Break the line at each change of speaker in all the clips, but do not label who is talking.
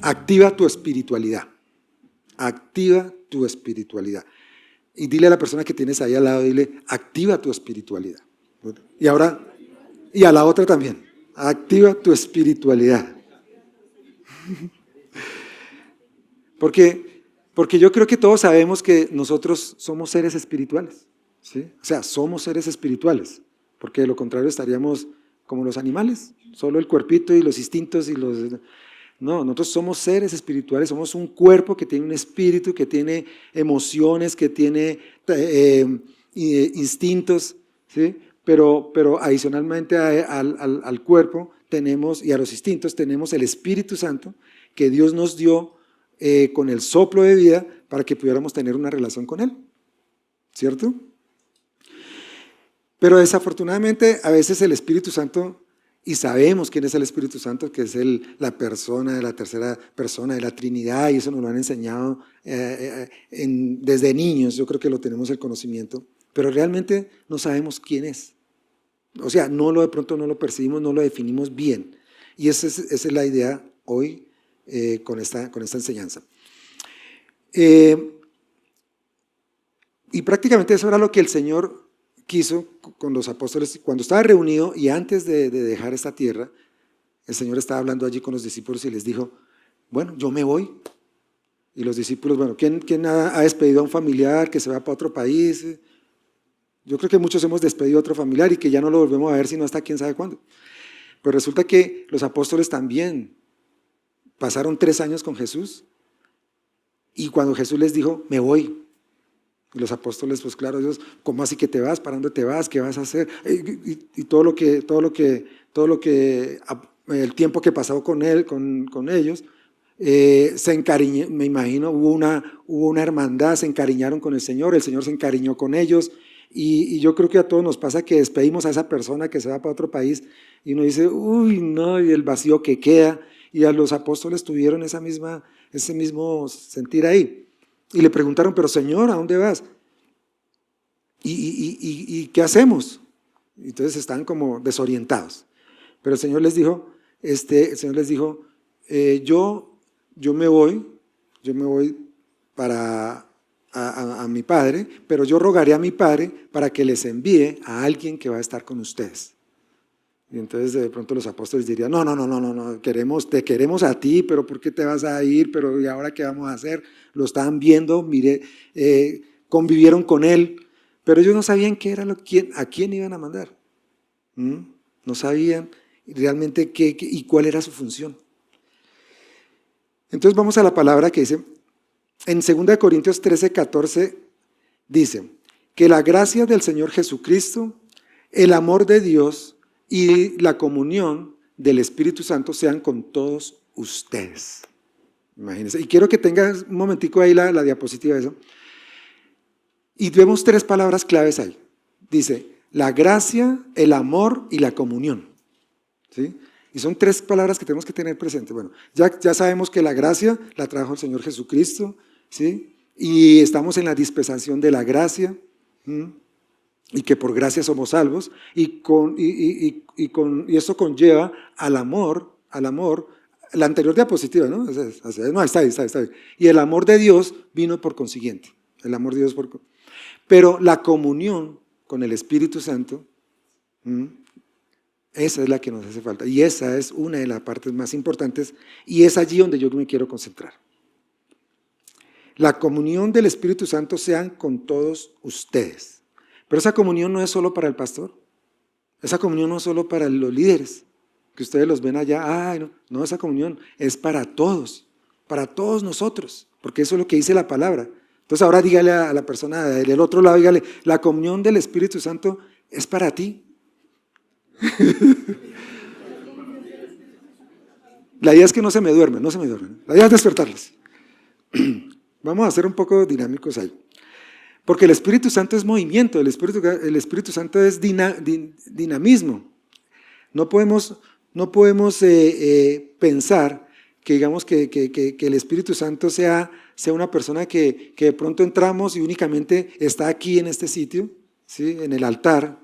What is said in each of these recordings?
activa tu espiritualidad. Activa tu espiritualidad. Y dile a la persona que tienes ahí al lado, dile, activa tu espiritualidad. Y ahora, y a la otra también, activa tu espiritualidad. Porque yo creo que todos sabemos que nosotros somos seres espirituales, ¿sí? O sea, somos seres espirituales, porque de lo contrario estaríamos como los animales, solo el cuerpito y los instintos y los... No, nosotros somos seres espirituales, somos un cuerpo que tiene un espíritu, que tiene emociones, que tiene instintos, ¿sí? Pero adicionalmente al cuerpo tenemos, y a los instintos tenemos el Espíritu Santo que Dios nos dio con el soplo de vida para que pudiéramos tener una relación con Él, ¿cierto? Pero desafortunadamente a veces el Espíritu Santo, y sabemos quién es el Espíritu Santo, que es la persona de la tercera persona de la Trinidad, y eso nos lo han enseñado desde niños, yo creo que lo tenemos el conocimiento, pero realmente no sabemos quién es. O sea, de pronto no lo percibimos, no lo definimos bien. Y esa es la idea hoy con esta enseñanza. Y prácticamente eso era lo que el Señor quiso con los apóstoles cuando estaba reunido y antes de dejar esta tierra. El Señor estaba hablando allí con los discípulos y les dijo, bueno, yo me voy. Y los discípulos, bueno, ¿quién ha despedido a un familiar que se va para otro país? Yo creo que muchos hemos despedido a otro familiar y que ya no lo volvemos a ver sino hasta quién sabe cuándo. Pero resulta que los apóstoles también pasaron 3 años con Jesús y cuando Jesús les dijo, me voy. Y los apóstoles, pues claro, Dios, ¿cómo así que te vas? ¿Para dónde te vas? ¿Qué vas a hacer? Y el tiempo que pasó con él, con ellos, se encariñó, me imagino, hubo una hermandad, se encariñaron con el Señor se encariñó con ellos, y yo creo que a todos nos pasa que despedimos a esa persona que se va para otro país, y uno dice, uy, no, y el vacío que queda, y a los apóstoles tuvieron ese mismo sentir ahí. Y le preguntaron, pero Señor, ¿a dónde vas? ¿Y qué hacemos? Entonces estaban como desorientados. Pero el Señor les dijo, yo me voy a mi Padre, pero yo rogaré a mi Padre para que les envíe a alguien que va a estar con ustedes. Y entonces de pronto los apóstoles dirían, no, te queremos a ti, pero ¿por qué te vas a ir? Pero ¿y ahora qué vamos a hacer? Lo estaban viendo, convivieron con él, pero ellos no sabían a quién iban a mandar. No sabían realmente qué y cuál era su función. Entonces vamos a la palabra que dice, en 2 Corintios 13:14, dice, que la gracia del Señor Jesucristo, el amor de Dios y la comunión del Espíritu Santo sean con todos ustedes. Imagínense. Y quiero que tengas un momentico ahí la diapositiva de eso. Y vemos 3 palabras claves ahí. Dice, la gracia, el amor y la comunión. ¿Sí? Y son 3 palabras que tenemos que tener presentes. Bueno, ya sabemos que la gracia la trajo el Señor Jesucristo, ¿sí? Y estamos en la dispensación de la gracia, y que por gracia somos salvos, y eso conlleva al amor, la anterior diapositiva, ¿no? No, está ahí. Y el amor de Dios vino por consiguiente, pero la comunión con el Espíritu Santo, esa es la que nos hace falta, y esa es una de las partes más importantes, y es allí donde yo me quiero concentrar. La comunión del Espíritu Santo sean con todos ustedes. Pero esa comunión no es solo para el pastor, esa comunión no es solo para los líderes, que ustedes los ven allá, no, esa comunión es para todos nosotros, porque eso es lo que dice la palabra. Entonces ahora dígale a la persona del otro lado, dígale, la comunión del Espíritu Santo es para ti. La idea es que no se me duermen, la idea es despertarlos. Vamos a ser un poco dinámicos ahí. Porque el Espíritu Santo es movimiento, el Espíritu Santo es dinamismo. No podemos pensar que digamos que el Espíritu Santo sea una persona que de pronto entramos y únicamente está aquí en este sitio, ¿sí? En el altar.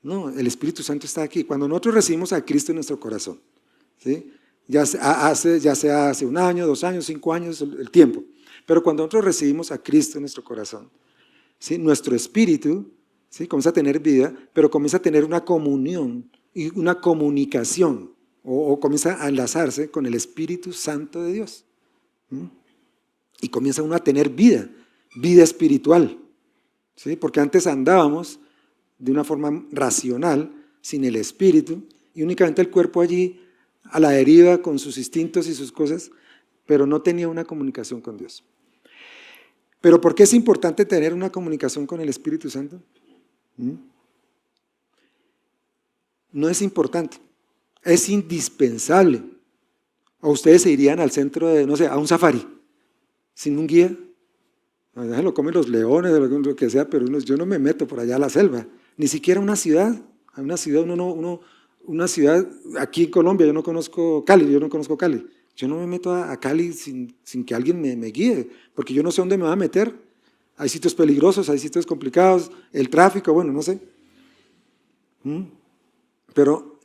No, el Espíritu Santo está aquí. Cuando nosotros recibimos a Cristo en nuestro corazón, ¿sí? ya sea hace un año, 2 años, 5 años, el tiempo. Pero cuando nosotros recibimos a Cristo en nuestro corazón, ¿sí? Nuestro espíritu, ¿sí? Comienza a tener vida, pero comienza a tener una comunión y una comunicación, o comienza a enlazarse con el Espíritu Santo de Dios. Y comienza uno a tener vida espiritual, ¿sí? Porque antes andábamos de una forma racional, sin el espíritu, y únicamente el cuerpo allí a la deriva con sus instintos y sus cosas, pero no tenía una comunicación con Dios. ¿Pero por qué es importante tener una comunicación con el Espíritu Santo? No es importante, es indispensable. O ustedes se irían al centro de, no sé, a un safari, sin un guía. Allá lo comen los leones, lo que sea, pero yo no me meto por allá a la selva, ni siquiera a una ciudad. A una ciudad, una ciudad, aquí en Colombia, yo no conozco Cali. Yo no me meto a Cali sin que alguien me guíe, porque yo no sé dónde me va a meter. Hay sitios peligrosos, hay sitios complicados, el tráfico, bueno, no sé. Pero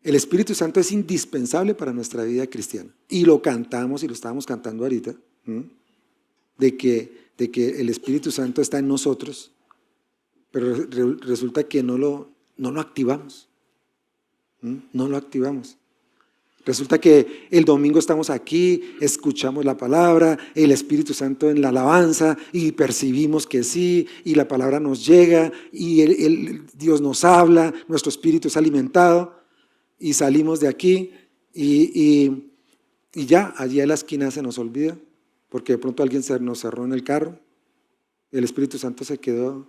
el Espíritu Santo es indispensable para nuestra vida cristiana. Y lo cantamos, y lo estábamos cantando ahorita, de que el Espíritu Santo está en nosotros, pero resulta que no lo activamos. No lo activamos. Resulta que el domingo estamos aquí, escuchamos la palabra, el Espíritu Santo en la alabanza y percibimos que sí, y la palabra nos llega y Dios nos habla, nuestro espíritu es alimentado y salimos de aquí y ya, allí a la esquina se nos olvida porque de pronto alguien nos cerró en el carro, el Espíritu Santo se quedó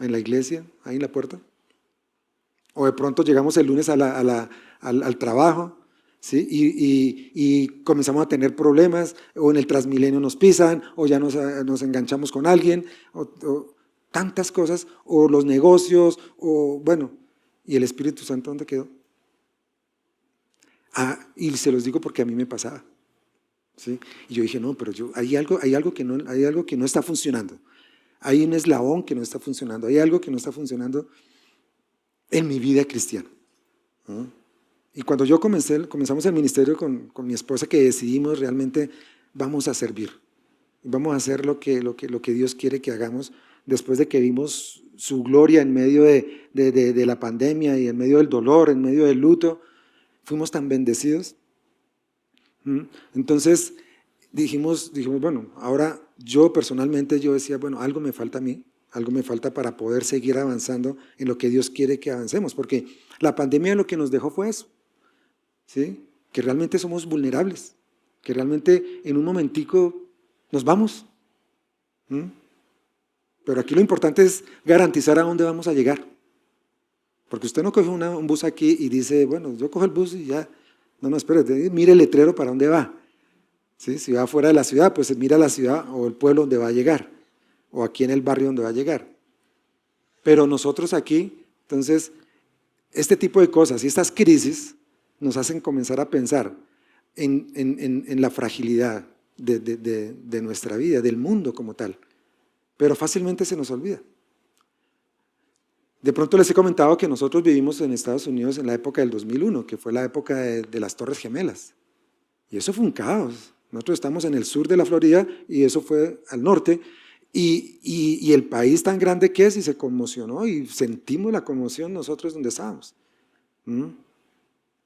en la iglesia, ahí en la puerta. O de pronto llegamos el lunes al trabajo, ¿sí? Y comenzamos a tener problemas, o en el Transmilenio nos pisan, o ya nos enganchamos con alguien, o tantas cosas, o los negocios, o bueno, ¿y el Espíritu Santo dónde quedó? Y se los digo porque a mí me pasaba, ¿sí? Y yo dije, no, pero hay algo que no está funcionando, hay un eslabón que no está funcionando, hay algo que no está funcionando en mi vida cristiana. Y cuando comenzamos el ministerio con mi esposa, que decidimos realmente vamos a servir, vamos a hacer lo que Dios quiere que hagamos, después de que vimos su gloria en medio de la pandemia y en medio del dolor, en medio del luto, fuimos tan bendecidos. Entonces dijimos, bueno, ahora yo personalmente decía, bueno, algo me falta a mí, algo me falta para poder seguir avanzando en lo que Dios quiere que avancemos, porque la pandemia lo que nos dejó fue eso, ¿sí? Que realmente somos vulnerables, que realmente en un momentico nos vamos. Pero aquí lo importante es garantizar a dónde vamos a llegar, porque usted no coge un bus aquí y dice, bueno, yo cojo el bus y ya, no, espérate, mire el letrero para dónde va, ¿sí? Si va fuera de la ciudad, pues mira la ciudad o el pueblo donde va a llegar, o aquí en el barrio donde va a llegar. Pero nosotros aquí, entonces, este tipo de cosas y estas crisis nos hacen comenzar a pensar en la fragilidad de nuestra vida, del mundo como tal, pero fácilmente se nos olvida. De pronto les he comentado que nosotros vivimos en Estados Unidos en la época del 2001, que fue la época de las Torres Gemelas, y eso fue un caos. Nosotros estamos en el sur de la Florida y eso fue al norte, y el país tan grande que es, y se conmocionó, y sentimos la conmoción nosotros donde estábamos.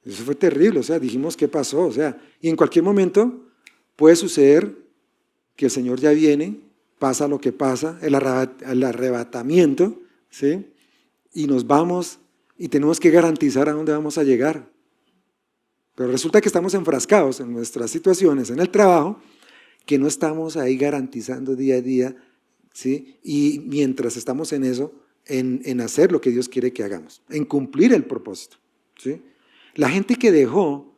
Eso fue terrible, o sea, dijimos, ¿qué pasó? O sea, y en cualquier momento puede suceder que el Señor ya viene, pasa lo que pasa, el arrebatamiento, ¿sí? Y nos vamos y tenemos que garantizar a dónde vamos a llegar. Pero resulta que estamos enfrascados en nuestras situaciones, en el trabajo, que no estamos ahí garantizando día a día, ¿sí? Y mientras estamos en eso, en hacer lo que Dios quiere que hagamos, en cumplir el propósito, ¿sí? La gente que dejó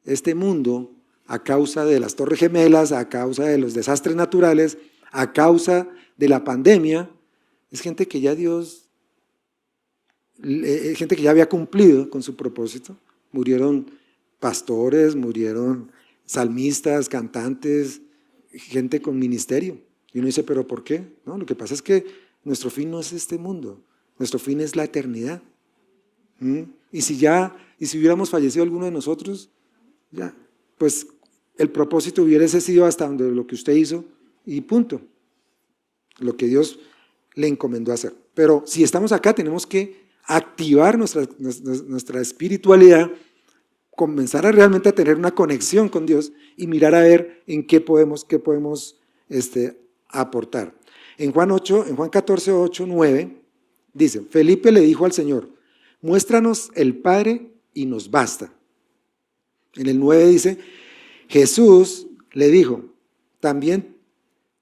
este mundo a causa de las Torres Gemelas, a causa de los desastres naturales, a causa de la pandemia, es gente que ya gente que ya había cumplido con su propósito. Murieron pastores, murieron salmistas, cantantes, gente con ministerio. Y uno dice, ¿pero por qué? No, lo que pasa es que nuestro fin no es este mundo, nuestro fin es la eternidad. Y si hubiéramos fallecido alguno de nosotros, Ya, pues el propósito hubiese sido hasta donde lo que usted hizo y punto. Lo que Dios le encomendó hacer. Pero si estamos acá, tenemos que activar nuestra espiritualidad, comenzar a realmente a tener una conexión con Dios y mirar a ver en qué podemos aportar. En Juan 14, 8, 9, dice, Felipe le dijo al Señor, muéstranos el Padre y nos basta. En el 9 dice, Jesús le dijo, también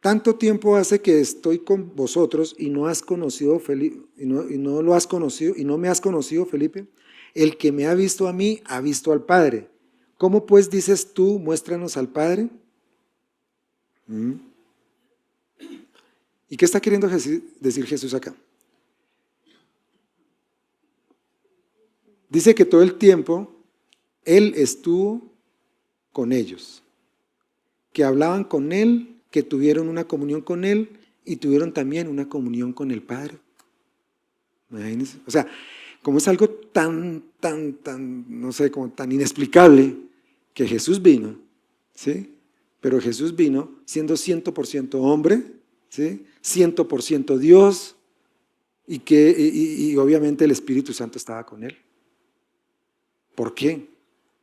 tanto tiempo hace que estoy con vosotros y no has conocido Felipe, y no lo has conocido, y no me has conocido, Felipe. El que me ha visto a mí, ha visto al Padre. ¿Cómo pues dices tú, muéstranos al Padre? ¿Y qué está queriendo decir Jesús acá? Dice que todo el tiempo Él estuvo con ellos, que hablaban con Él, que tuvieron una comunión con Él y tuvieron también una comunión con el Padre. Imagínense. O sea, como es algo tan, no sé, como tan inexplicable, que Jesús vino, ¿sí? Pero Jesús vino siendo 100% hombre, ¿sí? 100% Dios, y obviamente el Espíritu Santo estaba con Él. ¿Por qué?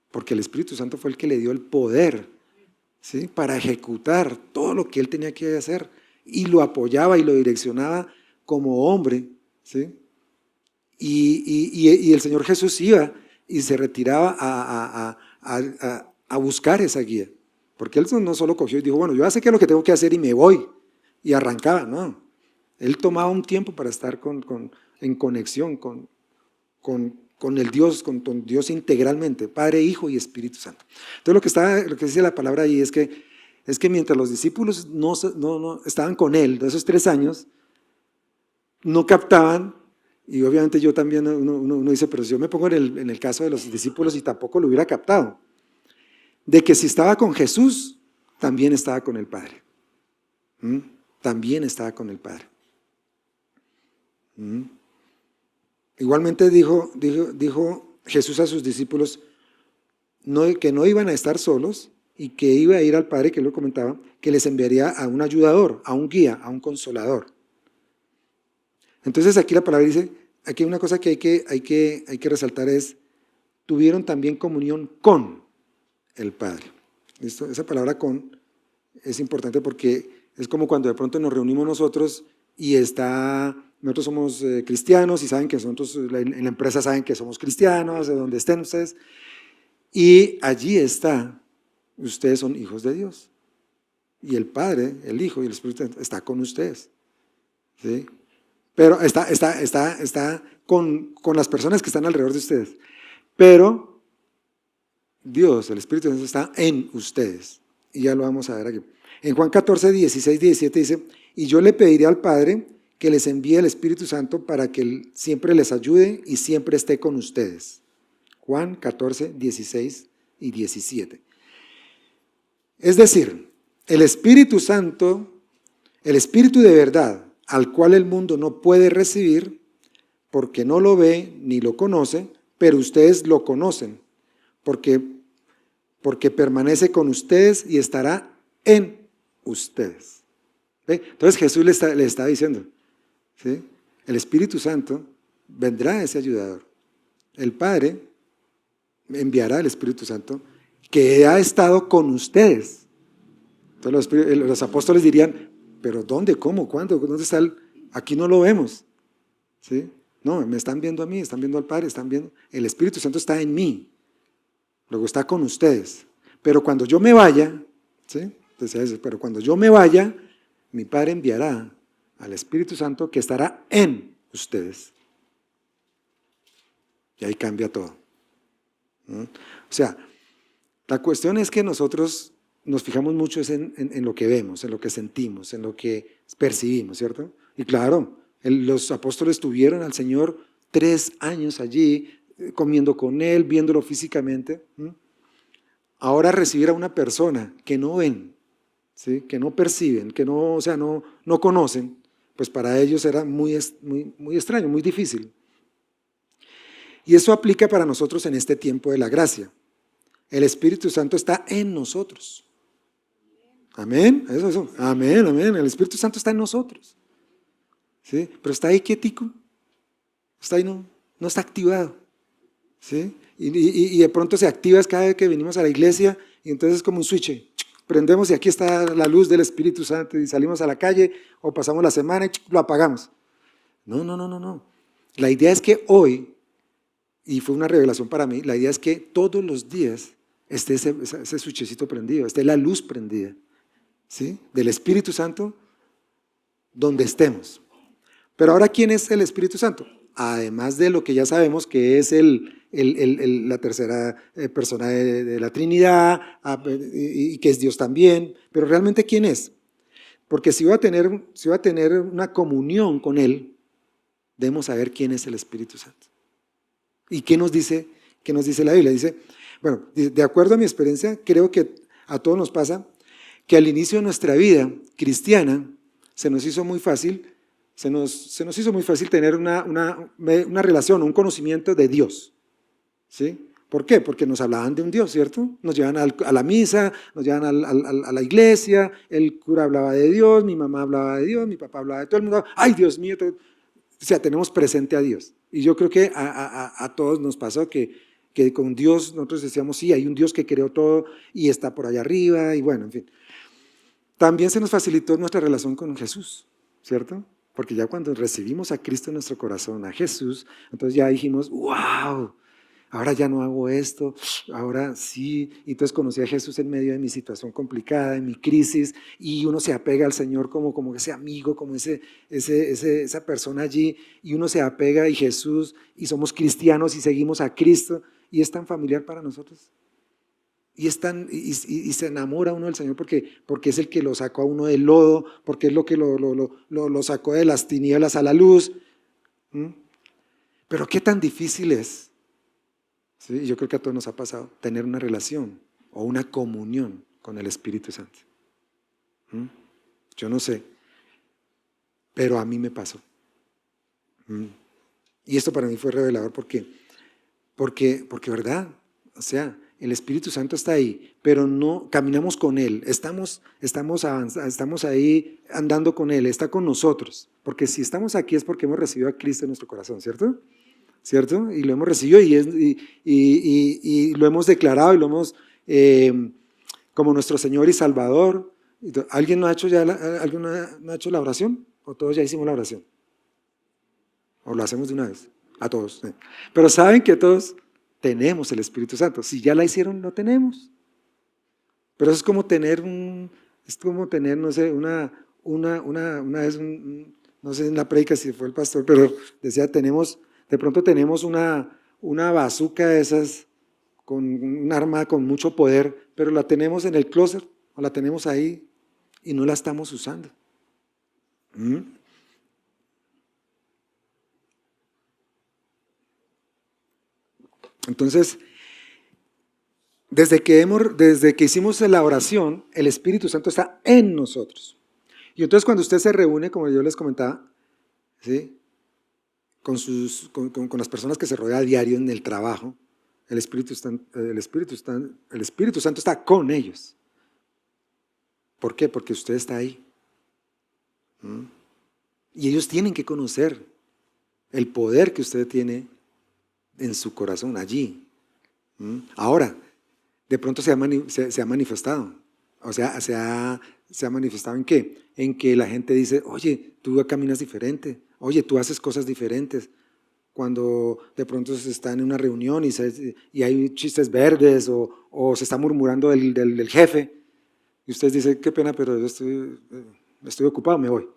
Porque el Espíritu Santo fue el que le dio el poder, ¿sí? Para ejecutar todo lo que Él tenía que hacer, y lo apoyaba y lo direccionaba como hombre, ¿sí? Y el Señor Jesús iba y se retiraba a buscar esa guía, porque Él no solo cogió y dijo, bueno, yo ya sé qué es lo que tengo que hacer y me voy, y arrancaba, no. Él tomaba un tiempo para estar en conexión con el Dios, con Dios integralmente, Padre, Hijo y Espíritu Santo. Entonces lo que dice la palabra ahí es que mientras los discípulos no estaban con Él, de esos 3 años, no captaban. Y obviamente yo también, uno dice, pero si yo me pongo en el caso de los discípulos y tampoco lo hubiera captado, de que si estaba con Jesús, también estaba con el Padre. También estaba con el Padre. Igualmente dijo Jesús a sus discípulos que no iban a estar solos y que iba a ir al Padre, que lo comentaba, que les enviaría a un ayudador, a un guía, a un consolador. Entonces aquí la palabra dice, aquí una cosa que hay que resaltar es, tuvieron también comunión con el Padre. ¿Listo? Esa palabra con es importante porque es como cuando de pronto nos reunimos nosotros y nosotros somos cristianos y saben que nosotros en la empresa saben que somos cristianos, de donde estén ustedes, y allí ustedes son hijos de Dios. Y el Padre, el Hijo y el Espíritu Santo está con ustedes. ¿Sí? Pero está con las personas que están alrededor de ustedes. Pero Dios, el Espíritu Santo, está en ustedes. Y ya lo vamos a ver aquí. En Juan 14, 16, 17 dice, y yo le pediré al Padre que les envíe el Espíritu Santo para que Él siempre les ayude y siempre esté con ustedes. Juan 14, 16 y 17. Es decir, el Espíritu Santo, el Espíritu de verdad, al cual el mundo no puede recibir porque no lo ve ni lo conoce, pero ustedes lo conocen, porque permanece con ustedes y estará en ustedes. ¿Ve? Entonces Jesús le está diciendo, ¿sí? El Espíritu Santo vendrá ese ayudador. El Padre enviará el Espíritu Santo que ha estado con ustedes. Entonces los apóstoles dirían, ¿pero dónde? ¿Cómo? ¿Cuándo? ¿Dónde está Aquí no lo vemos. ¿Sí? No, me están viendo a mí, están viendo al Padre, están viendo. El Espíritu Santo está en mí. Luego está con ustedes. Pero cuando yo me vaya, ¿sí? Entonces, pero cuando yo me vaya, mi Padre enviará al Espíritu Santo que estará en ustedes. Y ahí cambia todo. ¿No? O sea, la cuestión es que nosotros nos fijamos mucho en lo que vemos, en lo que sentimos, en lo que percibimos, ¿cierto? Y claro, los apóstoles tuvieron al Señor 3 años allí, comiendo con Él, viéndolo físicamente. Ahora recibir a una persona que no ven, ¿sí? Que no perciben, que no conocen, pues para ellos era muy extraño, muy difícil. Y eso aplica para nosotros en este tiempo de la gracia. El Espíritu Santo está en nosotros. Amén, eso, amén, amén. El Espíritu Santo está en nosotros. ¿Sí? Pero está ahí quietico, está ahí, no está activado. ¿Sí? Y de pronto se activa cada vez que venimos a la iglesia y entonces es como un switch. Prendemos y aquí está la luz del Espíritu Santo y salimos a la calle o pasamos la semana y lo apagamos. No. La idea es que hoy, y fue una revelación para mí, la idea es que todos los días esté ese switchecito prendido, esté la luz prendida, ¿sí? Del Espíritu Santo donde estemos. Pero ahora, ¿quién es el Espíritu Santo? Además de lo que ya sabemos que es la tercera persona de la Trinidad y que es Dios también, pero realmente ¿quién es? Porque si va a tener una comunión con Él, debemos saber quién es el Espíritu Santo. ¿Y qué nos dice la Biblia? Dice, bueno, de acuerdo a mi experiencia, creo que a todos nos pasa que al inicio de nuestra vida cristiana se nos hizo muy fácil tener una relación, un conocimiento de Dios. ¿Sí? ¿Por qué? Porque nos hablaban de un Dios, ¿cierto? Nos llevan a la misa, nos llevan a la iglesia, el cura hablaba de Dios, mi mamá hablaba de Dios, mi papá hablaba de todo el mundo. ¡Ay, Dios mío! O sea, tenemos presente a Dios. Y yo creo que a todos nos pasó que con Dios nosotros decíamos, sí, hay un Dios que creó todo y está por allá arriba, y bueno, en fin. También se nos facilitó nuestra relación con Jesús, ¿cierto? Porque ya cuando recibimos a Cristo en nuestro corazón, a Jesús, entonces ya dijimos, wow, ahora ya no hago esto, ahora sí. Y entonces conocí a Jesús en medio de mi situación complicada, en mi crisis, y uno se apega al Señor como ese amigo, como esa persona allí, y uno se apega a Jesús, y somos cristianos y seguimos a Cristo, y es tan familiar para nosotros. Y se enamora uno del Señor porque es el que lo sacó a uno del lodo, porque es lo que lo sacó de las tinieblas a la luz. Pero qué tan difícil es, ¿sí? Yo creo que a todos nos ha pasado, tener una relación o una comunión con el Espíritu Santo. Yo no sé, pero a mí me pasó. Y esto para mí fue revelador porque ¿verdad? O sea, el Espíritu Santo está ahí, pero no caminamos con Él, estamos ahí andando con Él, está con nosotros, porque si estamos aquí es porque hemos recibido a Cristo en nuestro corazón, ¿cierto? ¿Cierto? Y lo hemos recibido y lo hemos declarado y lo hemos como nuestro Señor y Salvador. ¿Alguien no ha hecho la oración? ¿O todos ya hicimos la oración? ¿O lo hacemos de una vez? A todos. Pero saben que todos tenemos el Espíritu Santo. Si ya la hicieron, lo tenemos. Pero eso es como tener no sé, una vez, no sé en la prédica si fue el pastor, pero decía, de pronto tenemos una bazooka de esas, con un arma con mucho poder, pero la tenemos en el closet, o la tenemos ahí, y no la estamos usando. Entonces, desde que hicimos la oración, el Espíritu Santo está en nosotros. Y entonces cuando usted se reúne, como yo les comentaba, ¿sí? con las personas que se rodea a diario en el trabajo, el Espíritu Santo está con ellos. ¿Por qué? Porque usted está ahí. Y ellos tienen que conocer el poder que usted tiene en su corazón, allí. Ahora, de pronto se ha manifestado. O sea, se ha manifestado ¿en qué? En que la gente dice, oye, tú caminas diferente, oye, tú haces cosas diferentes. Cuando de pronto se está en una reunión y hay chistes verdes o se está murmurando del jefe, y usted dice, qué pena, pero yo estoy ocupado, me voy.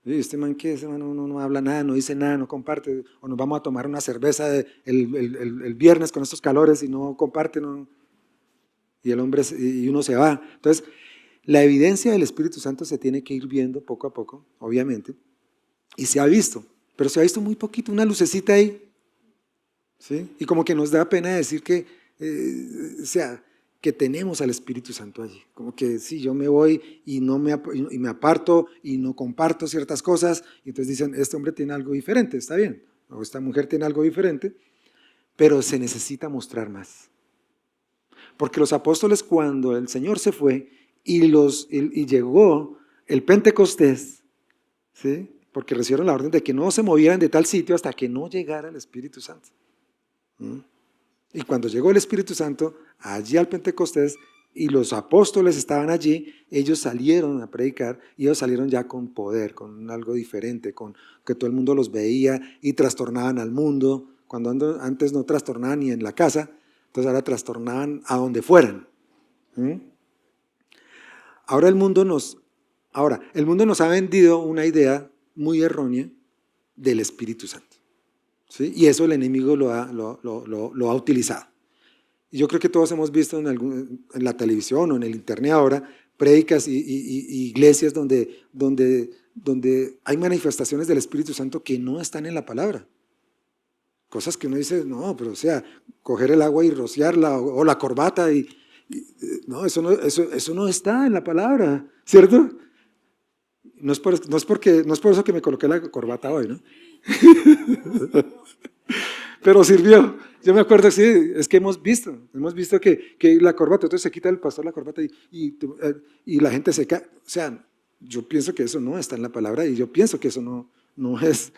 Y este man, ¿qué? Ese man no habla nada, no dice nada, no comparte, o nos vamos a tomar una cerveza el viernes con estos calores y no comparte, no. Y uno se va. Entonces, la evidencia del Espíritu Santo se tiene que ir viendo poco a poco, obviamente, y se ha visto, pero se ha visto muy poquito, una lucecita ahí, ¿sí? Y como que nos da pena decir que, que tenemos al Espíritu Santo allí, como que sí, yo me voy y me aparto y no comparto ciertas cosas, y entonces dicen, este hombre tiene algo diferente, está bien, o esta mujer tiene algo diferente, pero se necesita mostrar más. Porque los apóstoles, cuando el Señor se fue y llegó el Pentecostés, ¿sí? Porque recibieron la orden de que no se movieran de tal sitio hasta que no llegara el Espíritu Santo. Y cuando llegó el Espíritu Santo, allí al Pentecostés, y los apóstoles estaban allí, ellos salieron a predicar, y ellos salieron ya con poder, con algo diferente, con que todo el mundo los veía y trastornaban al mundo. Cuando antes no trastornaban ni en la casa, entonces ahora trastornaban a donde fueran. Ahora el mundo nos ha vendido una idea muy errónea del Espíritu Santo, ¿sí? Y eso el enemigo lo ha utilizado. Y yo creo que todos hemos visto en la televisión o en el internet ahora prédicas y iglesias donde hay manifestaciones del Espíritu Santo que no están en la palabra. Cosas que uno dice, no, pero o sea, coger el agua y rociarla o la corbata no, eso no está en la palabra, ¿cierto? No es por eso que me coloqué la corbata hoy, ¿no? Pero sirvió. Yo me acuerdo, sí, es que hemos visto que la corbata, entonces se quita el pastor la corbata y la gente se cae. O sea, yo pienso que eso no está en la palabra y yo pienso que eso no es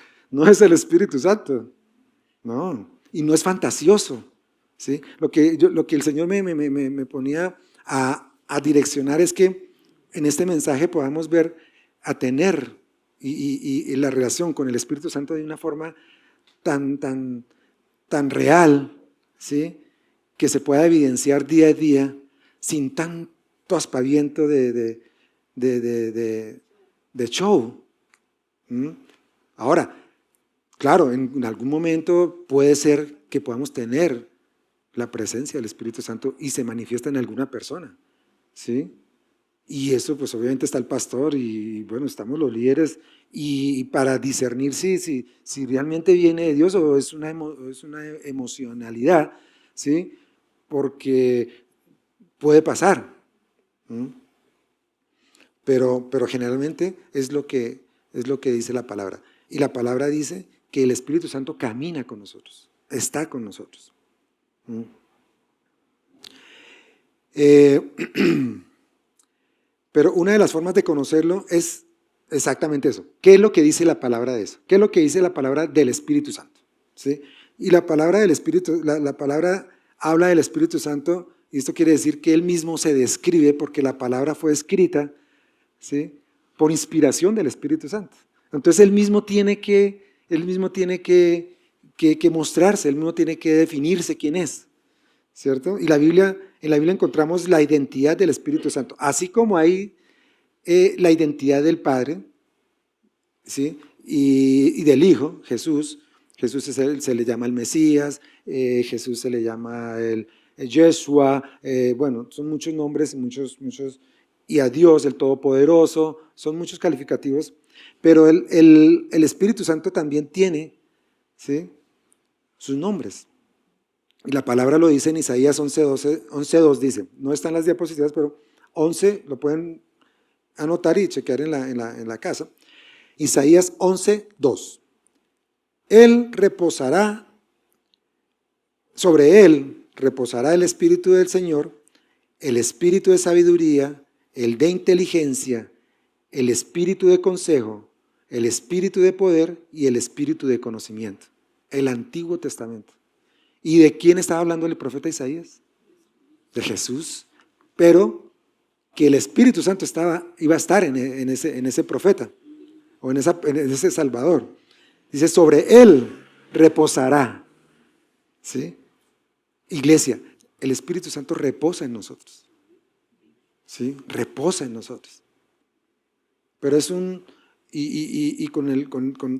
el Espíritu Santo. No, y no es fantasioso, ¿sí? Lo que el Señor me ponía a direccionar es que en este mensaje podamos ver, a tener y la relación con el Espíritu Santo de una forma tan real, ¿sí? Que se pueda evidenciar día a día sin tanto aspaviento de show. Ahora, claro, en algún momento puede ser que podamos tener la presencia del Espíritu Santo y se manifiesta en alguna persona, ¿sí? Y eso pues obviamente está el pastor y bueno, estamos los líderes y para discernir si realmente viene de Dios o es una emocionalidad, ¿sí? Porque puede pasar, pero generalmente es lo que dice la palabra. Y la palabra dice que el Espíritu Santo camina con nosotros, está con nosotros. Pero una de las formas de conocerlo es exactamente eso. ¿Qué es lo que dice la palabra de eso? ¿Qué es lo que dice la palabra del Espíritu Santo? ¿Sí? Y la palabra del Espíritu, la palabra habla del Espíritu Santo, y esto quiere decir que Él mismo se describe porque la palabra fue escrita, ¿sí? Por inspiración del Espíritu Santo. Entonces Él mismo tiene que mostrarse, Él mismo tiene que definirse quién es, ¿cierto? Y en la Biblia encontramos la identidad del Espíritu Santo, así como hay la identidad del Padre, ¿sí? y del Hijo, Jesús. Jesús se le llama el Mesías, Jesús se le llama el Yeshua, bueno, son muchos nombres, muchos, y a Dios, el Todopoderoso, son muchos calificativos, pero el Espíritu Santo también tiene, ¿sí? sus nombres. Y la palabra lo dice en Isaías 11:2 dice, no están las diapositivas, pero 11 lo pueden anotar y chequear en la casa. Isaías 11:2. Sobre él reposará el Espíritu del Señor, el Espíritu de sabiduría, el de inteligencia, el Espíritu de consejo, el Espíritu de poder y el Espíritu de conocimiento. El Antiguo Testamento. ¿Y de quién estaba hablando el profeta Isaías? De Jesús, pero que el Espíritu Santo iba a estar en ese profeta o en ese Salvador. Dice, sobre él reposará. ¿Sí? Iglesia, el Espíritu Santo reposa en nosotros. ¿Sí? Reposa en nosotros. Pero es con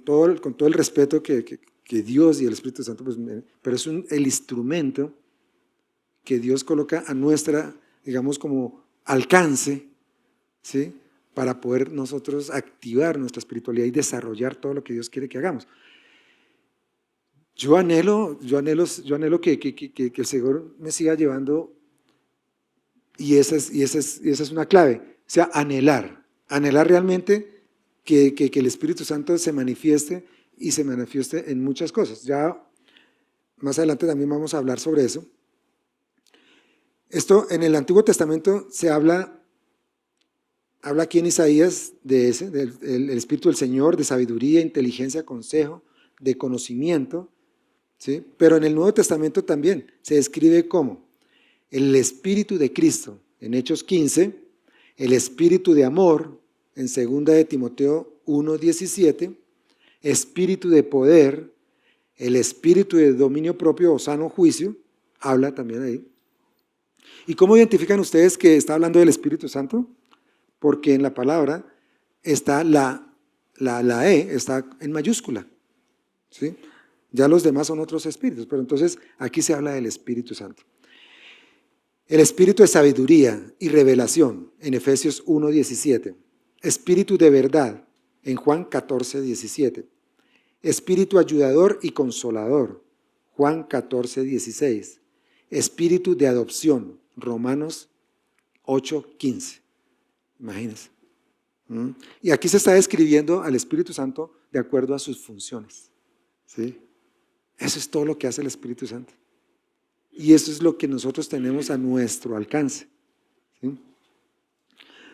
todo el respeto que Dios y el Espíritu Santo, pues, pero es el instrumento que Dios coloca a nuestra, digamos, como alcance, ¿sí? Para poder nosotros activar nuestra espiritualidad y desarrollar todo lo que Dios quiere que hagamos. Yo anhelo que el Señor me siga llevando, y esa es una clave, o sea, anhelar realmente que el Espíritu Santo se manifieste y se manifieste en muchas cosas. Ya más adelante también vamos a hablar sobre eso. Esto en el Antiguo Testamento se habla aquí en Isaías de ese, del Espíritu del Señor, de sabiduría, inteligencia, consejo, de conocimiento, ¿sí? Pero en el Nuevo Testamento también se describe como el Espíritu de Cristo en Hechos 15, el Espíritu de amor en 2 de Timoteo 1:17, Espíritu de poder, el Espíritu de dominio propio o sano juicio, habla también ahí. ¿Y cómo identifican ustedes que está hablando del Espíritu Santo? Porque en la palabra está la E, está en mayúscula, ¿sí? Ya los demás son otros espíritus, pero entonces aquí se habla del Espíritu Santo. El espíritu de sabiduría y revelación en Efesios 1:17. Espíritu de verdad en Juan 14:17. Espíritu ayudador y consolador, Juan 14:16. Espíritu de adopción, Romanos 8:15. Imagínense. Y aquí se está describiendo al Espíritu Santo de acuerdo a sus funciones, ¿sí? Eso es todo lo que hace el Espíritu Santo. Y eso es lo que nosotros tenemos a nuestro alcance, ¿sí?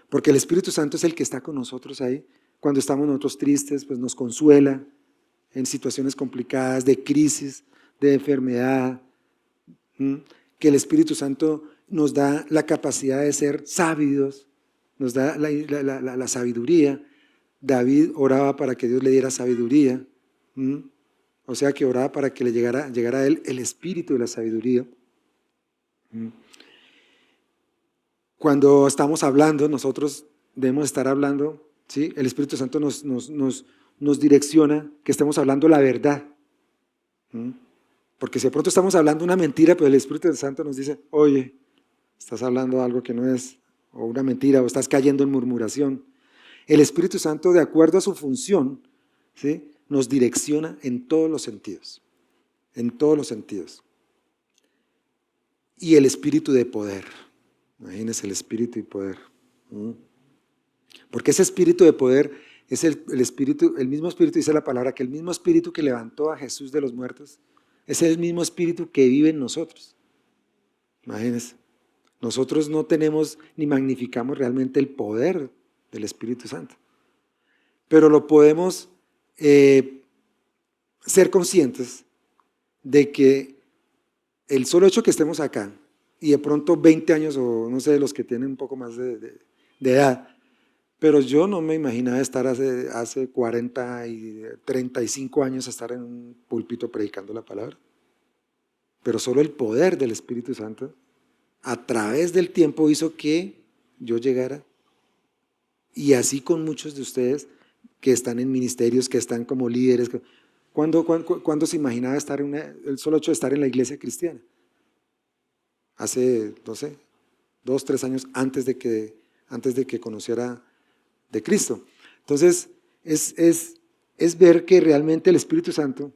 Porque el Espíritu Santo es el que está con nosotros ahí. Cuando estamos nosotros tristes, pues nos consuela en situaciones complicadas, de crisis, de enfermedad. Que el Espíritu Santo nos da la capacidad de ser sabios, nos da la sabiduría. David oraba para que Dios le diera sabiduría. O sea que oraba para que le llegara a él el espíritu de la sabiduría. Cuando estamos hablando, nosotros debemos estar hablando, ¿sí? El Espíritu Santo nos direcciona que estemos hablando la verdad. Porque si de pronto estamos hablando una mentira, pues el Espíritu Santo nos dice, oye, estás hablando algo que no es, o una mentira, o estás cayendo en murmuración. El Espíritu Santo, de acuerdo a su función, ¿sí?, nos direcciona en todos los sentidos, en todos los sentidos. Y el espíritu de poder, imagínense el espíritu y poder. Porque ese espíritu de poder es el espíritu, el mismo espíritu, dice la palabra, que el mismo espíritu que levantó a Jesús de los muertos, es el mismo espíritu que vive en nosotros. Imagínense, nosotros no tenemos ni magnificamos realmente el poder del Espíritu Santo, pero lo podemos ser conscientes de que el solo hecho que estemos acá y de pronto 20 años o no sé, los que tienen un poco más de edad, pero yo no me imaginaba estar hace 40 y 35 años estar en un púlpito predicando la palabra, pero solo el poder del Espíritu Santo a través del tiempo hizo que yo llegara, y así con muchos de ustedes que están en ministerios, que están como líderes. ¿Cuándo se imaginaba estar el solo hecho de estar en la iglesia cristiana? Hace, no sé, 2, 3 años antes de que conociera de Cristo. Entonces, es ver que realmente el Espíritu Santo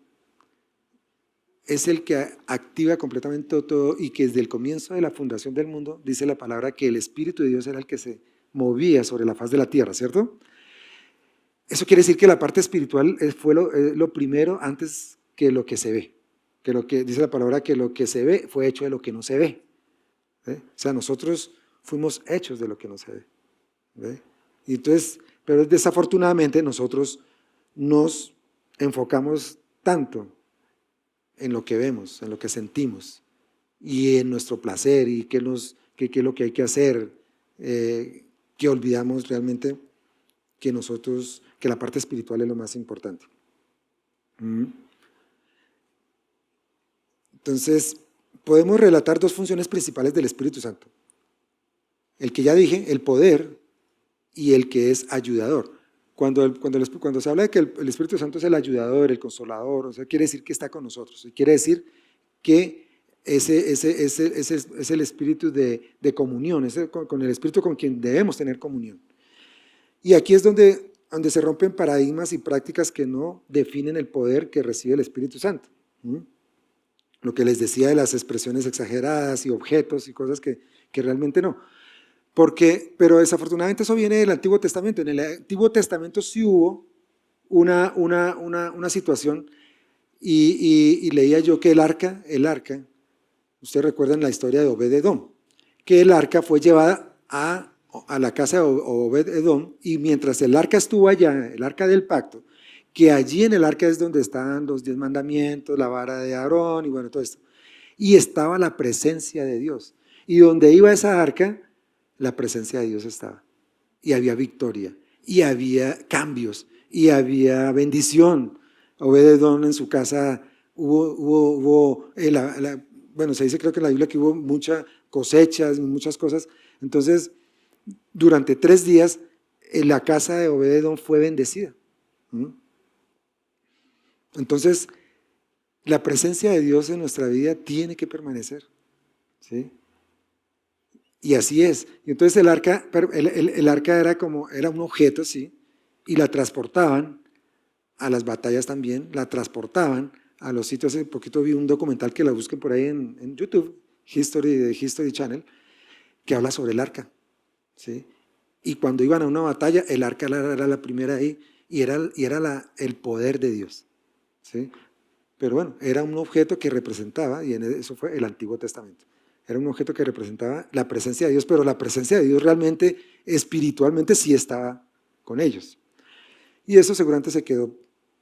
es el que activa completamente todo y que desde el comienzo de la fundación del mundo, dice la palabra que el Espíritu de Dios era el que se movía sobre la faz de la tierra, ¿cierto? Eso quiere decir que la parte espiritual fue lo primero antes que lo que se ve. Que lo que dice la palabra, que lo que se ve fue hecho de lo que no se ve. O sea, nosotros fuimos hechos de lo que no se ve. ¿Ve? Y entonces, pero desafortunadamente nosotros nos enfocamos tanto en lo que vemos, en lo que sentimos y en nuestro placer y qué es lo que hay que hacer, que olvidamos realmente que la parte espiritual es lo más importante. Entonces, podemos relatar 2 funciones principales del Espíritu Santo. El que ya dije, el poder, y el que es ayudador. Cuando se habla de que el Espíritu Santo es el ayudador, el consolador, o sea, quiere decir que está con nosotros. Y quiere decir que ese es el espíritu de comunión, con el Espíritu con quien debemos tener comunión. Y aquí es donde se rompen paradigmas y prácticas que no definen el poder que recibe el Espíritu Santo. Lo que les decía de las expresiones exageradas y objetos y cosas que realmente no. Pero desafortunadamente eso viene del Antiguo Testamento. En el Antiguo Testamento sí hubo una situación y leía yo que el arca, ustedes recuerdan la historia de Obed-Edom, que el arca fue llevada a la casa de Obed-Edom, y mientras el arca estuvo allá, el arca del pacto, que allí en el arca es donde están los 10 mandamientos, la vara de Aarón y bueno, todo esto. Y estaba la presencia de Dios. Y donde iba esa arca, la presencia de Dios estaba. Y había victoria, y había cambios, y había bendición. Obed-Edom en su casa bueno, se dice creo que en la Biblia que hubo muchas cosechas, muchas cosas. Entonces, durante 3 días, la casa de Obed-Edom fue bendecida. Entonces, la presencia de Dios en nuestra vida tiene que permanecer, ¿sí? Y así es. Y entonces el arca era un objeto, ¿sí? Y la transportaban a las batallas también, la transportaban a los sitios. Hace poquito vi un documental que la busquen por ahí en YouTube, de History Channel, que habla sobre el arca, ¿sí? Y cuando iban a una batalla, el arca era la primera ahí, y era el poder de Dios, ¿sí? Pero bueno, era un objeto que representaba, y eso fue el Antiguo Testamento, era un objeto que representaba la presencia de Dios, pero la presencia de Dios realmente, espiritualmente, sí estaba con ellos. Y eso seguramente se quedó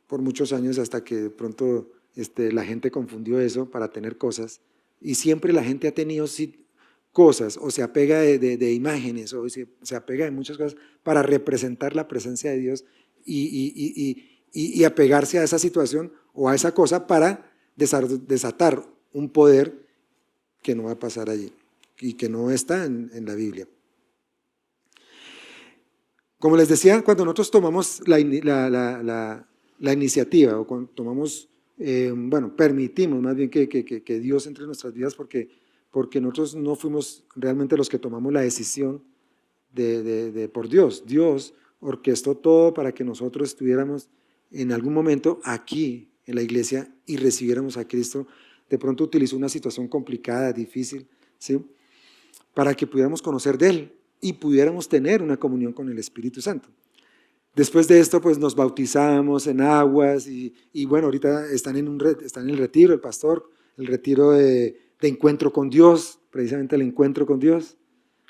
por muchos años hasta que de pronto la gente confundió eso para tener cosas, y siempre la gente ha tenido cosas, o se apega de imágenes, o se apega de muchas cosas para representar la presencia de Dios y apegarse a esa situación o a esa cosa para desatar un poder que no va a pasar allí y que no está en la Biblia. Como les decía, cuando nosotros tomamos la iniciativa o cuando tomamos, permitimos más bien que Dios entre en nuestras vidas porque nosotros no fuimos realmente los que tomamos la decisión por Dios. Dios orquestó todo para que nosotros estuviéramos en algún momento aquí en la iglesia y recibiéramos a Cristo. De pronto utilizó una situación complicada, difícil, ¿sí? Para que pudiéramos conocer de Él y pudiéramos tener una comunión con el Espíritu Santo. Después de esto, pues nos bautizamos en aguas y bueno, ahorita están en el retiro, el pastor, el retiro de encuentro con Dios, precisamente el encuentro con Dios,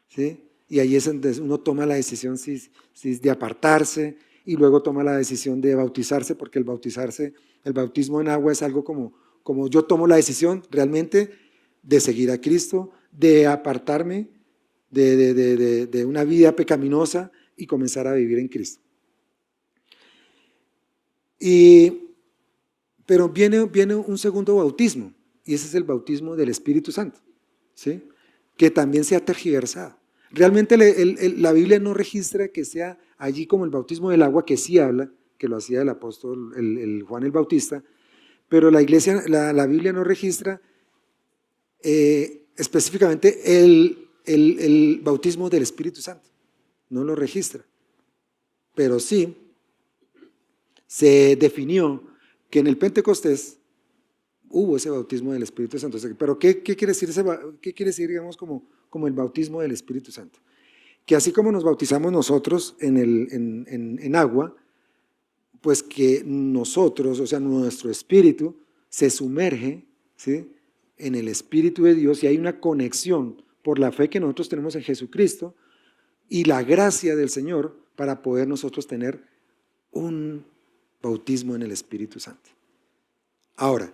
¿sí? Y ahí es donde uno toma la decisión si de apartarse y luego toma la decisión de bautizarse, porque el bautismo en agua es algo como yo tomo la decisión realmente de seguir a Cristo, de apartarme de una vida pecaminosa y comenzar a vivir en Cristo. Pero viene un segundo bautismo, y ese es el bautismo del Espíritu Santo, ¿sí? Que también se ha tergiversado. Realmente la Biblia no registra que sea allí como el bautismo del agua, que sí habla, que lo hacía el apóstol Juan el Bautista, pero la Biblia no registra específicamente el bautismo del Espíritu Santo, no lo registra, pero sí se definió que en el Pentecostés hubo ese bautismo del Espíritu Santo. Pero ¿qué quiere decir, digamos, como el bautismo del Espíritu Santo? Que así como nos bautizamos nosotros en agua, pues que nosotros, o sea, nuestro espíritu se sumerge, ¿sí?, en el Espíritu de Dios, y hay una conexión por la fe que nosotros tenemos en Jesucristo y la gracia del Señor para poder nosotros tener un bautismo en el Espíritu Santo. Ahora,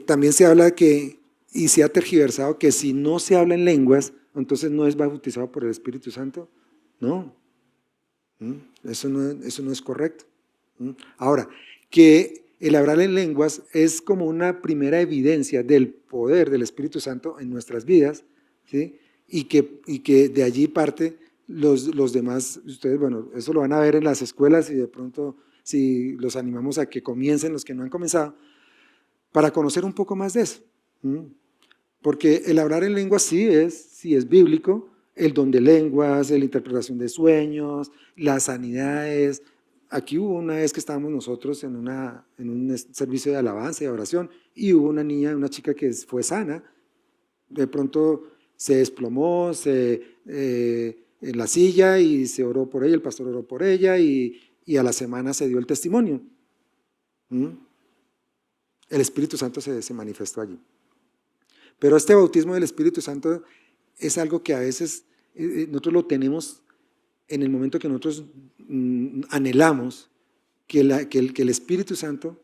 también se habla y se ha tergiversado que si no se habla en lenguas, entonces no es bautizado por el Espíritu Santo. No, eso no es correcto. Ahora, que el hablar en lenguas es como una primera evidencia del poder del Espíritu Santo en nuestras vidas, ¿sí? Y que de allí parte los demás. Ustedes, bueno, eso lo van a ver en las escuelas y de pronto si los animamos a que comiencen, los que no han comenzado, para conocer un poco más de eso. Porque el hablar en lenguas sí es bíblico, el don de lenguas, la interpretación de sueños, las sanidades. Aquí hubo una vez que estábamos nosotros en un servicio de alabanza y de oración y hubo una chica que fue sana, de pronto se desplomó en la silla y se oró por ella, el pastor oró por ella y a la semana se dio el testimonio. El Espíritu Santo se manifestó allí. Pero este bautismo del Espíritu Santo es algo que a veces nosotros lo tenemos en el momento que nosotros anhelamos que el Espíritu Santo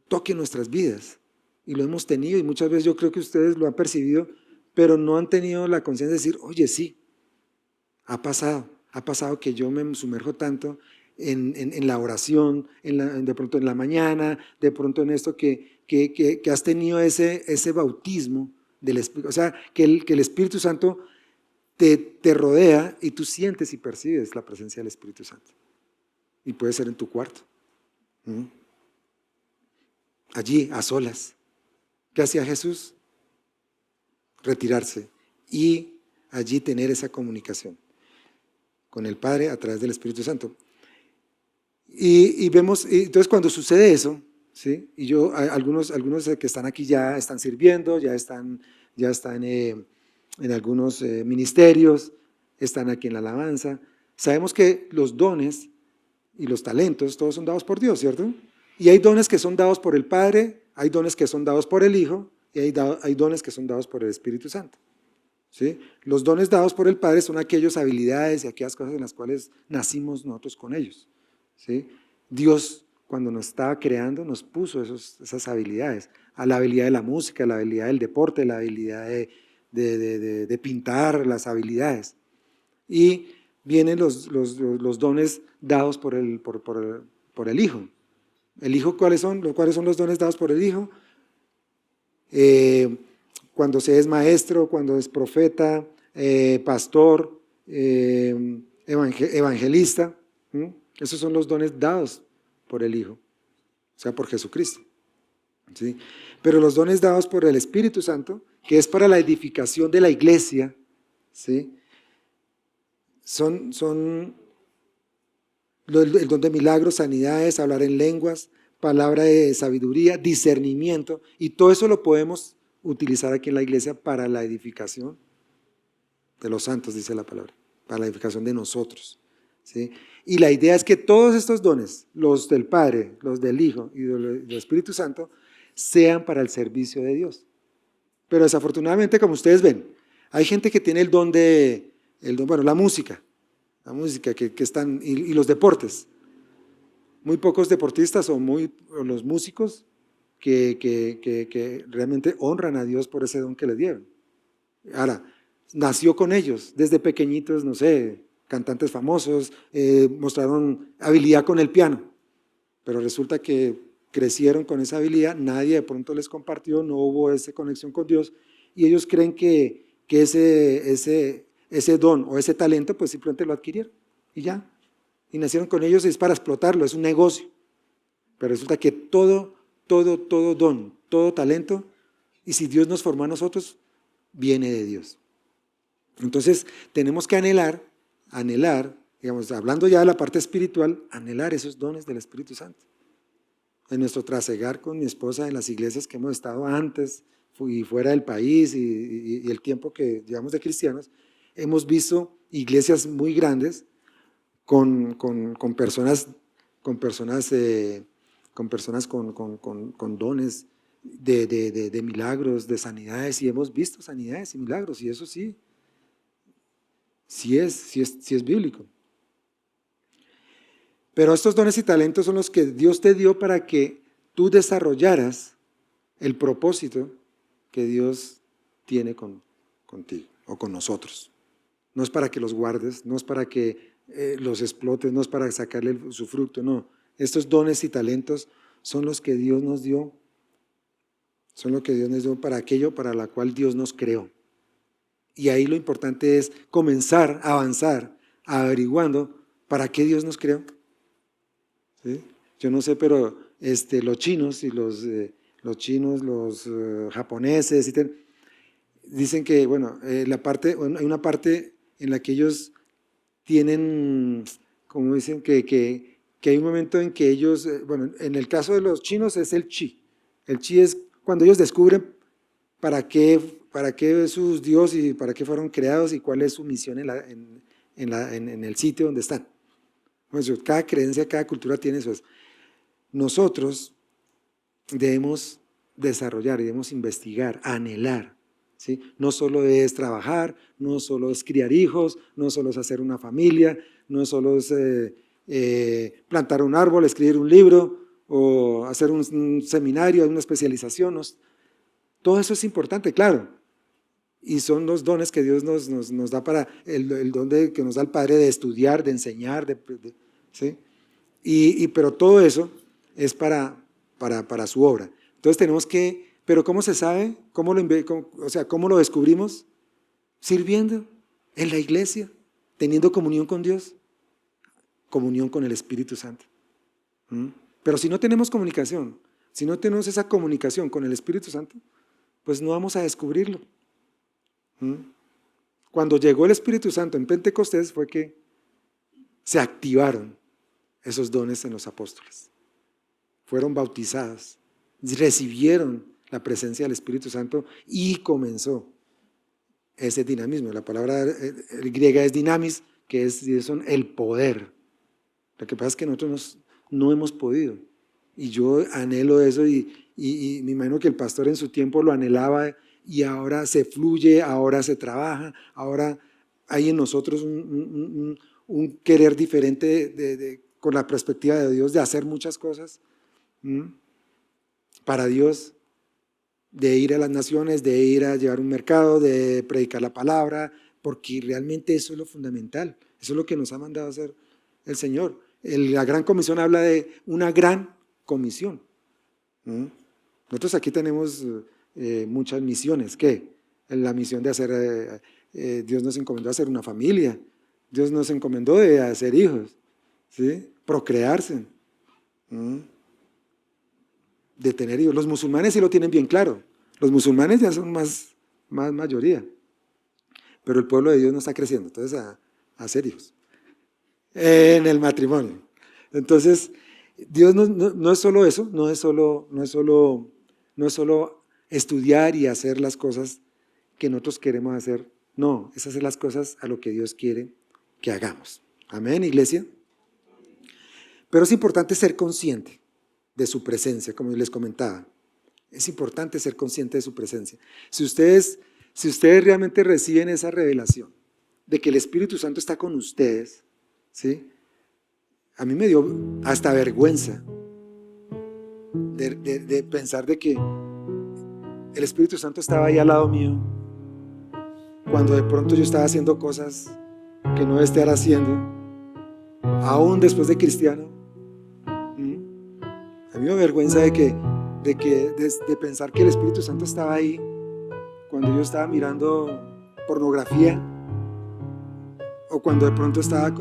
toque nuestras vidas. Y lo hemos tenido, y muchas veces yo creo que ustedes lo han percibido, pero no han tenido la conciencia de decir, oye, sí, ha pasado que yo me sumerjo tanto en la oración, de pronto en la mañana, de pronto en esto que has tenido ese bautismo del Espíritu, o sea, que el Espíritu Santo te rodea y tú sientes y percibes la presencia del Espíritu Santo. Y puede ser en tu cuarto, allí a solas. ¿Qué hacía Jesús? Retirarse y allí tener esa comunicación con el Padre a través del Espíritu Santo. Y vemos, entonces cuando sucede eso, ¿sí? Y algunos que están aquí ya están sirviendo, ya están en algunos ministerios, están aquí en la alabanza. Sabemos que los dones y los talentos, todos son dados por Dios, ¿cierto? Y hay dones que son dados por el Padre, hay dones que son dados por el Hijo, y hay dones que son dados por el Espíritu Santo. ¿Sí? Los dones dados por el Padre son aquellas habilidades y aquellas cosas en las cuales nacimos nosotros con ellos. ¿Sí? Dios, cuando nos estaba creando, nos puso esas habilidades. A la habilidad de la música, a la habilidad del deporte, a la habilidad de pintar, las habilidades. Y vienen los dones dados por el Hijo. ¿El Hijo cuáles son? ¿Cuáles son los dones dados por el Hijo? Cuando se es maestro, cuando es profeta, pastor, evangelista. Esos son los dones dados por el Hijo, o sea, por Jesucristo. ¿Sí? Pero los dones dados por el Espíritu Santo, que es para la edificación de la iglesia, ¿sí? son el don de milagros, sanidades, hablar en lenguas, palabra de sabiduría, discernimiento, y todo eso lo podemos utilizar aquí en la iglesia para la edificación de los santos, dice la palabra, para la edificación de nosotros. ¿Sí? Y la idea es que todos estos dones, los del Padre, los del Hijo y del Espíritu Santo, sean para el servicio de Dios. Pero desafortunadamente, como ustedes ven, hay gente que tiene el don, bueno, la música que están, y los deportes. Muy pocos deportistas o los músicos que realmente honran a Dios por ese don que le dieron. Ahora, nació con ellos, desde pequeñitos, no sé, cantantes famosos, mostraron habilidad con el piano, pero resulta que crecieron con esa habilidad, nadie de pronto les compartió, no hubo esa conexión con Dios, y ellos creen que ese don o ese talento, pues simplemente lo adquirieron, y ya, y nacieron con ellos, y es para explotarlo, es un negocio, pero resulta que todo don, todo talento, y si Dios nos formó a nosotros, viene de Dios. Entonces tenemos que anhelar, digamos, hablando ya de la parte espiritual, anhelar esos dones del Espíritu Santo. En nuestro trasegar con mi esposa en las iglesias que hemos estado antes y fuera del país y el tiempo que llevamos de cristianos, hemos visto iglesias muy grandes con personas con dones de milagros, de sanidades, y hemos visto sanidades y milagros, y eso sí es bíblico. Pero estos dones y talentos son los que Dios te dio para que tú desarrollaras el propósito que Dios tiene contigo o con nosotros. No es para que los guardes, no es para que los explotes, no es para sacarle su fruto, no. Estos dones y talentos son los que Dios nos dio, para aquello para la cual Dios nos creó. Y ahí lo importante es comenzar a avanzar, averiguando para qué Dios nos creó. ¿Sí? Yo no sé, pero los chinos y los japoneses dicen que, bueno, hay una parte en la que ellos tienen, como dicen, que hay un momento en que ellos, bueno, en el caso de los chinos es el chi. El chi es cuando ellos descubren para qué es su Dios y para qué fueron creados y cuál es su misión en el sitio donde están. Pues cada creencia, cada cultura tiene eso. Nosotros debemos desarrollar, debemos investigar, anhelar ¿sí? No solo es trabajar, no solo es criar hijos, no solo es hacer una familia, no solo es plantar un árbol, escribir un libro o hacer un seminario, una especialización. Todo eso es importante, claro. Y son los dones que Dios nos da para el don que nos da el Padre de estudiar, de enseñar, ¿sí? Pero todo eso es para su obra. Entonces tenemos que, pero ¿cómo se sabe? ¿Cómo lo descubrimos? Sirviendo en la iglesia, teniendo comunión con Dios, comunión con el Espíritu Santo. Pero si no tenemos comunicación, si no tenemos esa comunicación con el Espíritu Santo, pues no vamos a descubrirlo. Cuando llegó el Espíritu Santo en Pentecostés fue que se activaron esos dones en los apóstoles. Fueron bautizados, recibieron la presencia del Espíritu Santo y comenzó ese dinamismo. La palabra griega es dinamis, que es el poder. Lo que pasa es que nosotros no hemos podido. Y yo anhelo eso y me imagino que el pastor en su tiempo lo anhelaba y ahora se fluye, ahora se trabaja, ahora hay en nosotros un querer diferente con la perspectiva de Dios de hacer muchas cosas para Dios, de ir a las naciones, de ir a llevar un mercado, de predicar la palabra, porque realmente eso es lo fundamental, eso es lo que nos ha mandado a hacer el Señor. La Gran Comisión habla de una gran comisión. Nosotros aquí tenemos muchas misiones. ¿Qué? La misión de hacer, Dios nos encomendó a hacer una familia, Dios nos encomendó de hacer hijos, ¿sí? Procrearse, de tener hijos. Los musulmanes sí lo tienen bien claro, los musulmanes ya son más mayoría, pero el pueblo de Dios no está creciendo, entonces a hacer hijos en el matrimonio. Entonces, Dios no es solo eso, no es solo estudiar y hacer las cosas que nosotros queremos hacer. No, es hacer las cosas a lo que Dios quiere que hagamos. Amén, iglesia. Pero es importante ser consciente de su presencia, como les comentaba. Es importante ser consciente de su presencia. Si ustedes realmente reciben esa revelación de que el Espíritu Santo está con ustedes, ¿sí? A mí me dio hasta vergüenza de pensar de que el Espíritu Santo estaba ahí al lado mío cuando de pronto yo estaba haciendo cosas que no debe estar haciendo, aún después de cristiano. A mí me dio vergüenza de pensar que el Espíritu Santo estaba ahí cuando yo estaba mirando pornografía o cuando de pronto estaba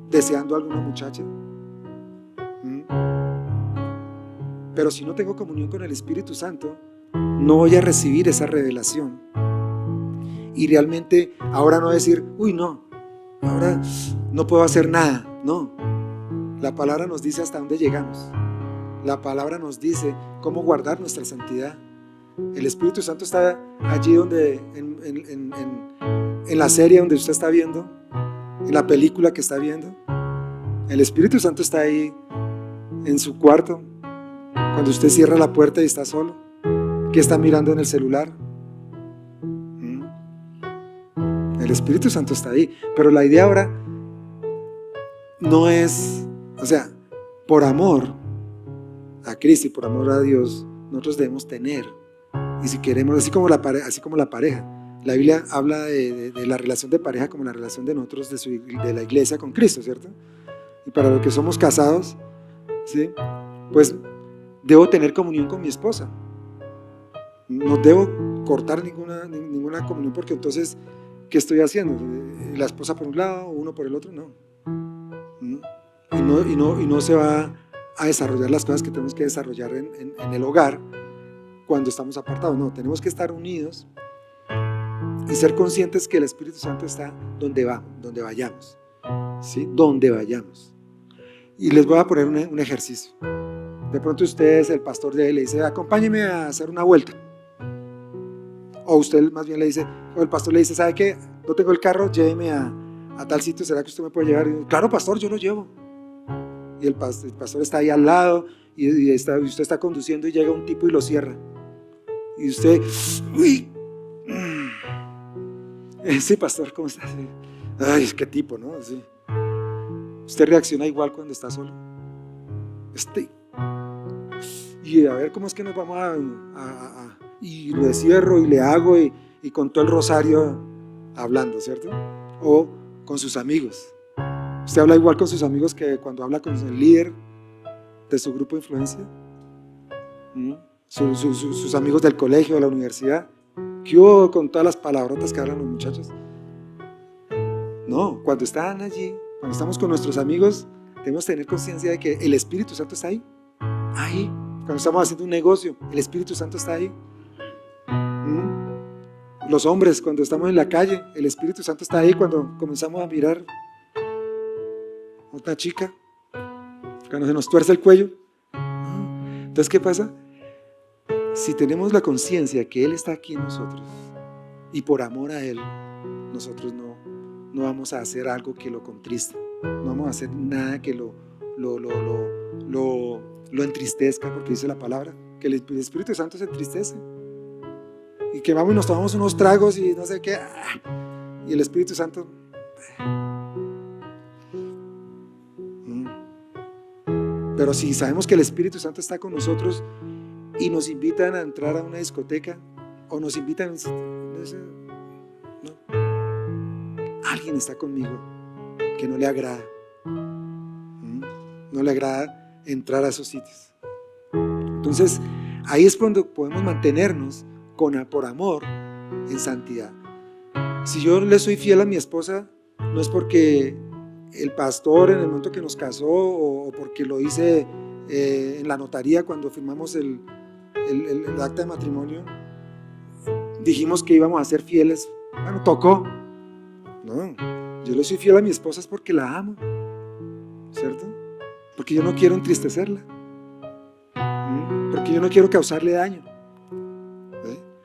deseando a alguna muchacha. Pero si no tengo comunión con el Espíritu Santo, no voy a recibir esa revelación. Y realmente ahora no decir, uy, no, ahora no puedo hacer nada. No, la palabra nos dice hasta dónde llegamos. La palabra nos dice cómo guardar nuestra santidad. El Espíritu Santo está allí donde, en la serie donde usted está viendo, en la película que está viendo. El Espíritu Santo está ahí en su cuarto, cuando usted cierra la puerta y está solo. ¿Qué está mirando en el celular? El Espíritu Santo está ahí. Pero la idea ahora no es, por amor a Cristo y por amor a Dios, nosotros debemos tener. Y si queremos, así como la pareja. La Biblia habla de la relación de pareja como la relación de nosotros, de la iglesia con Cristo, ¿cierto? Y para los que somos casados, ¿sí? Pues debo tener comunión con mi esposa. No debo cortar ninguna comunión, porque entonces, ¿qué estoy haciendo? ¿La esposa por un lado, uno por el otro? No. Y no se va a desarrollar las cosas que tenemos que desarrollar en el hogar cuando estamos apartados. No, tenemos que estar unidos y ser conscientes que el Espíritu Santo está donde vayamos, ¿sí? Donde vayamos. Y les voy a poner un ejercicio. De pronto ustedes, el pastor de él le dice, acompáñeme a hacer una vuelta. O usted más bien le dice, o el pastor le dice, ¿sabe qué? No tengo el carro, lléveme a tal sitio, ¿será que usted me puede llevar? Y, claro, pastor, yo lo llevo. Y el pastor está ahí al lado y usted está conduciendo y llega un tipo y lo cierra. Y usted, uy, Sí, pastor, ¿cómo está? Sí. Ay, qué tipo, ¿no? Sí. Usted reacciona igual cuando está solo. Y a ver cómo es que nos vamos y le cierro y le hago y con todo el rosario hablando, ¿cierto? O con sus amigos. ¿Usted habla igual con sus amigos que cuando habla con el líder de su grupo de influencia? ¿Mm? Sus amigos del colegio, de la universidad. ¿Qué hubo con todas las palabrotas que hablan los muchachos? No, cuando están allí, cuando estamos con nuestros amigos, debemos tener conciencia de que el Espíritu Santo está ahí. Ahí. Cuando estamos haciendo un negocio, el Espíritu Santo está ahí. Los hombres, cuando estamos en la calle, el Espíritu Santo está ahí. Cuando comenzamos a mirar a una chica, cuando se nos tuerce el cuello. Entonces, ¿qué pasa? Si tenemos la conciencia que Él está aquí en nosotros y por amor a Él, nosotros no vamos a hacer algo que lo contriste. No vamos a hacer nada que lo entristezca, porque dice la palabra que el Espíritu Santo se entristece. Y que vamos y nos tomamos unos tragos y no sé qué, y el Espíritu Santo. Pero si sabemos que el Espíritu Santo está con nosotros y nos invitan a entrar a una discoteca o nos invitan, no, alguien está conmigo que no le agrada. No le agrada entrar a esos sitios. Entonces, ahí es cuando podemos mantenernos por amor en santidad. Si yo le soy fiel a mi esposa, no es porque el pastor en el momento que nos casó o porque lo hice en la notaría cuando firmamos el acta de matrimonio, dijimos que íbamos a ser fieles. Bueno, tocó. No, yo le soy fiel a mi esposa es porque la amo, ¿cierto? Porque yo no quiero entristecerla, porque yo no quiero causarle daño.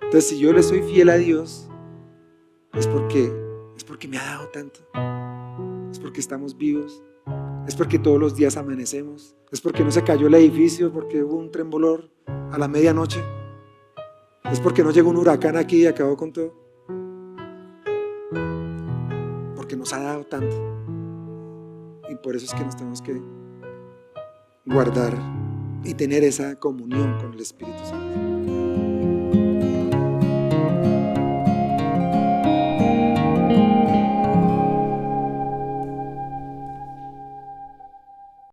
Entonces, si yo le soy fiel a Dios, es porque me ha dado tanto, es porque estamos vivos, es porque todos los días amanecemos, es porque no se cayó el edificio, porque hubo un temblor a la medianoche, es porque no llegó un huracán aquí y acabó con todo, porque nos ha dado tanto. Y por eso es que nos tenemos que guardar y tener esa comunión con el Espíritu Santo.